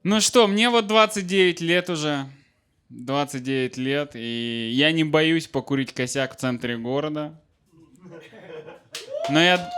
Ну что, мне вот 29 лет уже. 29 лет, и я не боюсь покурить косяк в центре города. Но я...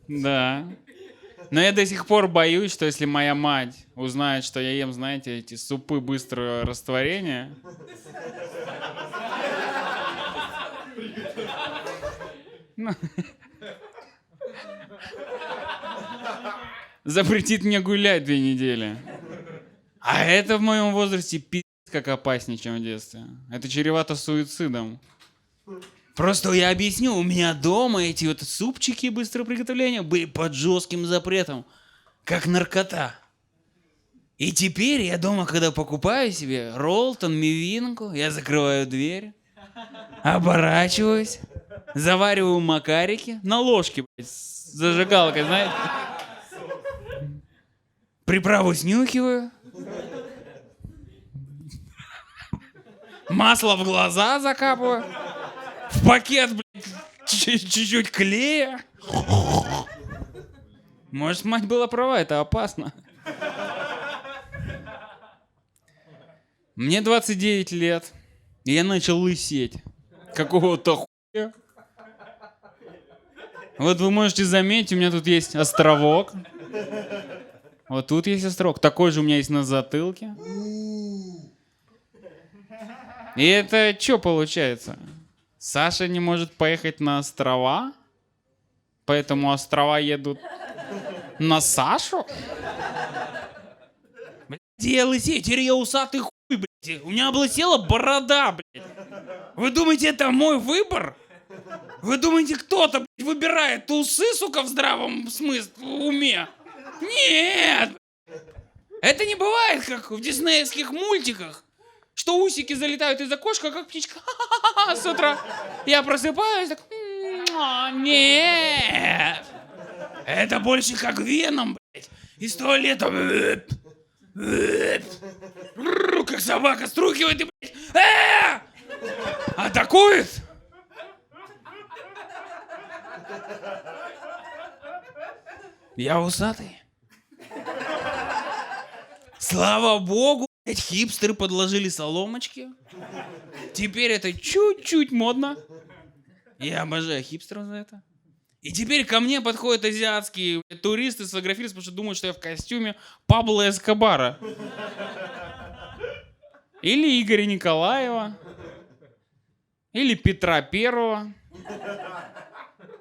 Да. Но я до сих пор боюсь, что если моя мать узнает, что я ем, знаете, эти супы быстрого растворения... Запретит мне гулять 2 недели. А это в моем возрасте пиздец как опаснее, чем в детстве. Это чревато суицидом. Просто я объясню, у меня дома эти вот супчики быстрого приготовления были под жестким запретом, как наркота. И теперь я дома, когда покупаю себе роллтон, мивинку, я закрываю дверь, оборачиваюсь, завариваю макарики на ложке, блядь, с зажигалкой, знаете. Приправу снюхиваю. Масло в глаза закапываю. В пакет, блядь, чуть-чуть клея. Может, мать была права, это опасно. Мне 29 лет, и я начал лысеть. Какого-то хуя. Вот вы можете заметить, у меня тут есть островок. Вот тут есть островок. Такой же у меня есть на затылке. И это что получается? Саша не может поехать на острова, поэтому острова едут на Сашу? Блядь, я лысею, теперь я усатый хуй, блядь. У меня облысела борода, блядь. Вы думаете, это мой выбор? Вы думаете, кто-то, блядь, выбирает усы, сука, в здравом смысле, в уме? Нет! Это не бывает, как в диснеевских мультиках, что усики залетают из окошка, как птичка. С утра я просыпаюсь, так... Нет! Это больше как Веном, блядь, из туалета. Как собака струхивает и, блядь, атакует. Я усатый. Слава богу, блядь, хипстеры подложили соломочки. Теперь это чуть-чуть модно. Я обожаю хипстеров за это. И теперь ко мне подходят азиатские туристы, сфотографируются, потому что думают, что я в костюме Пабло Эскобара. Или Игоря Николаева. Или Петра Первого.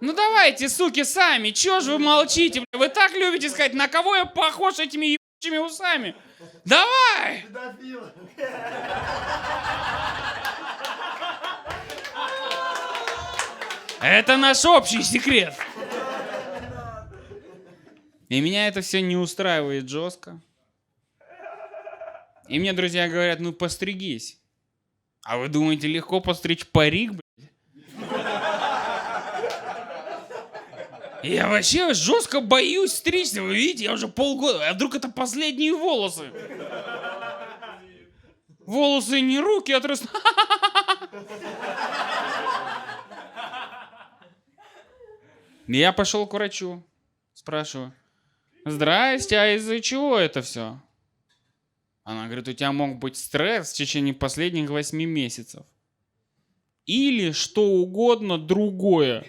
Ну давайте, суки, сами, чё же вы молчите? Вы так любите сказать, на кого я похож этими ебучими усами? Давай! Это наш общий секрет. И меня это все не устраивает жестко. И мне друзья говорят, ну постригись. А вы думаете, легко постричь парик, блядь? Я вообще жестко боюсь стричься. Вы видите, я уже полгода. А вдруг это последние волосы? Волосы не руки отрастут. Я пошел к врачу. Спрашиваю. Здрасте, а из-за чего это все? Она говорит, у тебя мог быть стресс в течение последних 8 месяцев. Или что угодно другое.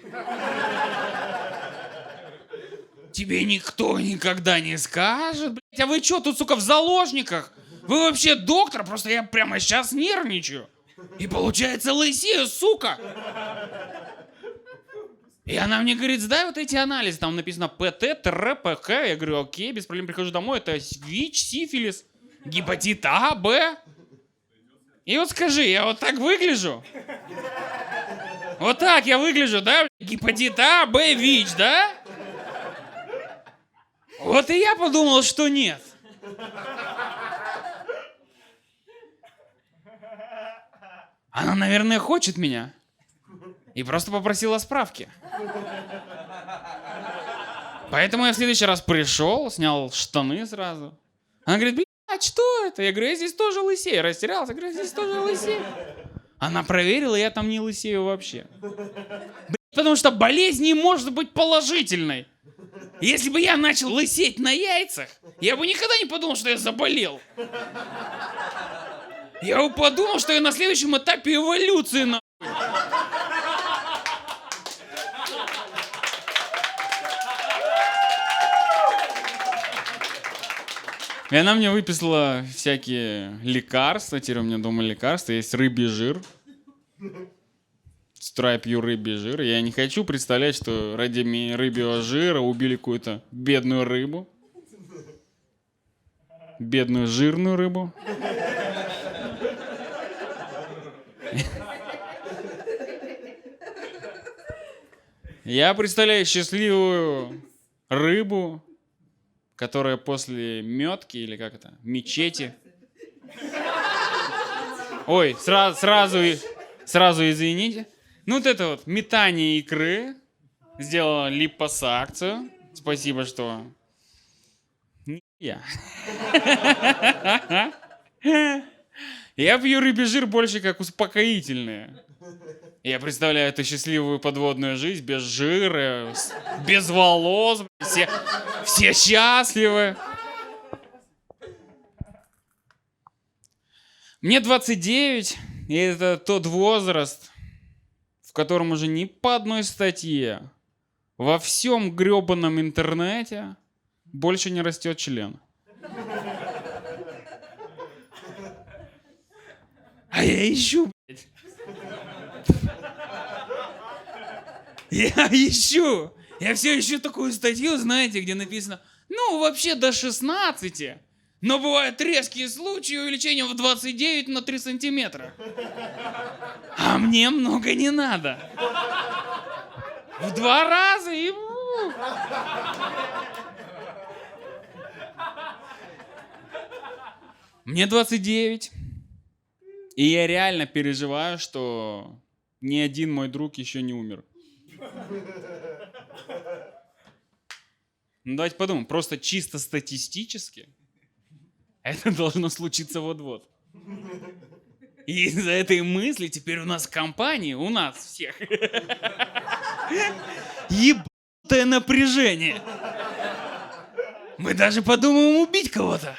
Тебе никто никогда не скажет, блядь. А вы что тут, сука, в заложниках? Вы вообще доктор? Просто я прямо сейчас нервничаю. И получается лысею, сука. И она мне говорит, сдай вот эти анализы. Там написано ПТ, ТР, ПК. Я говорю, окей, без проблем, прихожу домой. Это ВИЧ, сифилис, гепатит А, Б. И вот скажи, я вот так выгляжу? Вот так я выгляжу, да? Гепатит А, Б, ВИЧ, да? Вот и я подумал, что нет. Она, наверное, хочет меня. И просто попросила справки. Поэтому я в следующий раз пришел, снял штаны сразу. Она говорит, блядь, что это? Я говорю, я здесь тоже лысею. Растерялся, я говорю, я здесь тоже лысею. Она проверила, я там не лысею вообще. Блядь, потому что болезнь не может быть положительной. Если бы я начал лысеть на яйцах, я бы никогда не подумал, что я заболел. Я бы подумал, что я на следующем этапе эволюции, нахуй. И она мне выписала всякие лекарства. Теперь у меня дома лекарства. Есть рыбий жир. С утра я пью рыбий жир. Я не хочу представлять, что ради рыбьего жира убили какую-то бедную рыбу. Бедную жирную рыбу. Я представляю счастливую рыбу, которая после метки, или как это, мечети. Ой, сразу извините. Ну вот это вот метание икры. Сделала липосакцию. Спасибо, что... Не я. Я пью рыбий жир больше как успокоительное. Я представляю эту счастливую подводную жизнь без жира, без волос. Все счастливы. Мне 29, и это тот возраст, в котором уже ни по одной статье во всем гребаном интернете больше не растет член. А я ищу, блядь. Я ищу. Я все ищу такую статью, знаете, где написано, ну, вообще до 16, но бывают резкие случаи увеличения в 29 на 3 сантиметра. А мне много не надо. В 2 раза и... Мне 29. И я реально переживаю, что ни один мой друг еще не умер. Ну давайте подумаем, просто чисто статистически это должно случиться вот-вот. И из-за этой мысли теперь у нас в компании, у нас всех, ебанутое напряжение. Мы даже подумаем убить кого-то.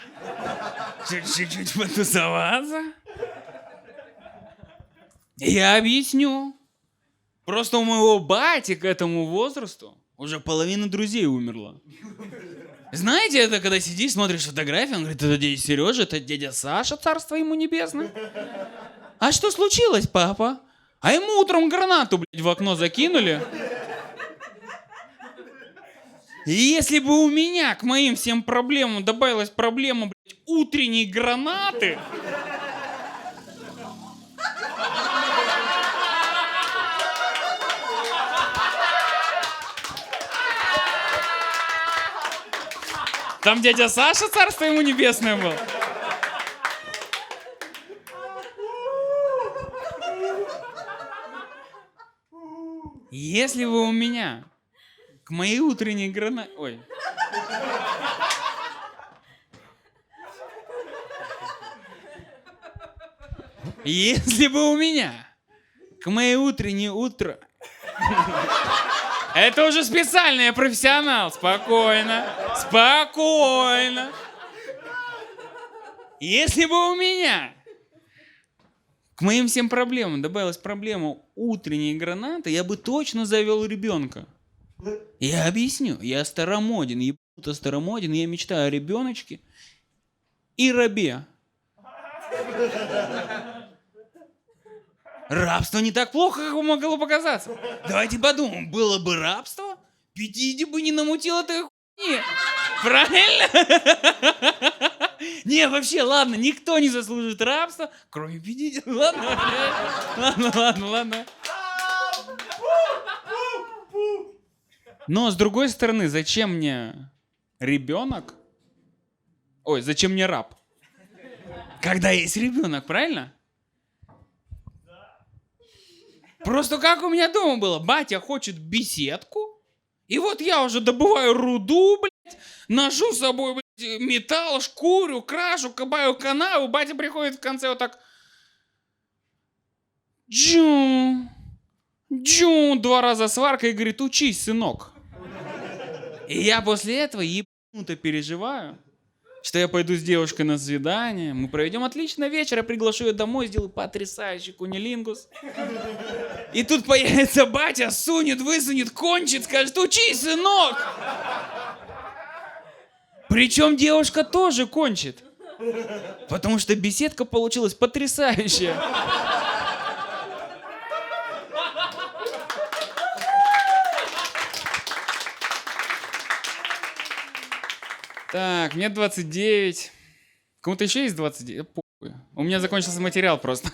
Чуть-чуть потусоваться. Я объясню. Просто у моего бати к этому возрасту уже половина друзей умерла. Знаете, это когда сидишь, смотришь фотографии, он говорит, это дядя Сережа, это дядя Саша, царство ему небесное. А что случилось, папа? А ему утром гранату, блядь, в окно закинули. И если бы у меня к моим всем проблемам добавилась проблема, блядь, утренней гранаты... Там дядя Саша, царство ему небесное, был. Если бы у меня к моей утренней гранате... Ой. Если бы у меня к моей утренней Это уже специально, я профессионал. Спокойно. Спокойно. Если бы у меня к моим всем проблемам добавилась проблема утренней гранаты, я бы точно завел ребенка. Я объясню. Я старомоден, ебануто старомоден, я мечтаю о ребеночке и рабе. Рабство не так плохо, как могло показаться. Давайте подумаем, было бы рабство, Петиди бы не намутил этой хуйни. Правильно? Не, вообще, ладно, никто не заслужит рабства, кроме Петиди. Ладно. Но, с другой стороны, зачем мне ребенок? Ой, зачем мне раб? Когда есть ребенок, правильно? Просто как у меня дома было, батя хочет беседку, и вот я уже добываю руду, блядь, ношу с собой, блядь, металл, шкурю, крашу, копаю канаву, батя приходит в конце вот так, джу, 2 раза сварка и говорит, учись, сынок. И я после этого ебануто переживаю, что я пойду с девушкой на свидание, мы проведем отличный вечер, я приглашу ее домой, сделаю потрясающий кунилингус. И тут появится батя, сунет, высунет, кончит, скажет: учись, сынок! Причем девушка тоже кончит. Потому что беседка получилась потрясающая. Так, мне 29. Кому-то еще есть 29? Похуй. У меня закончился материал просто.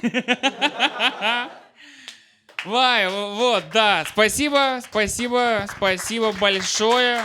Вай, вот, да. Спасибо большое.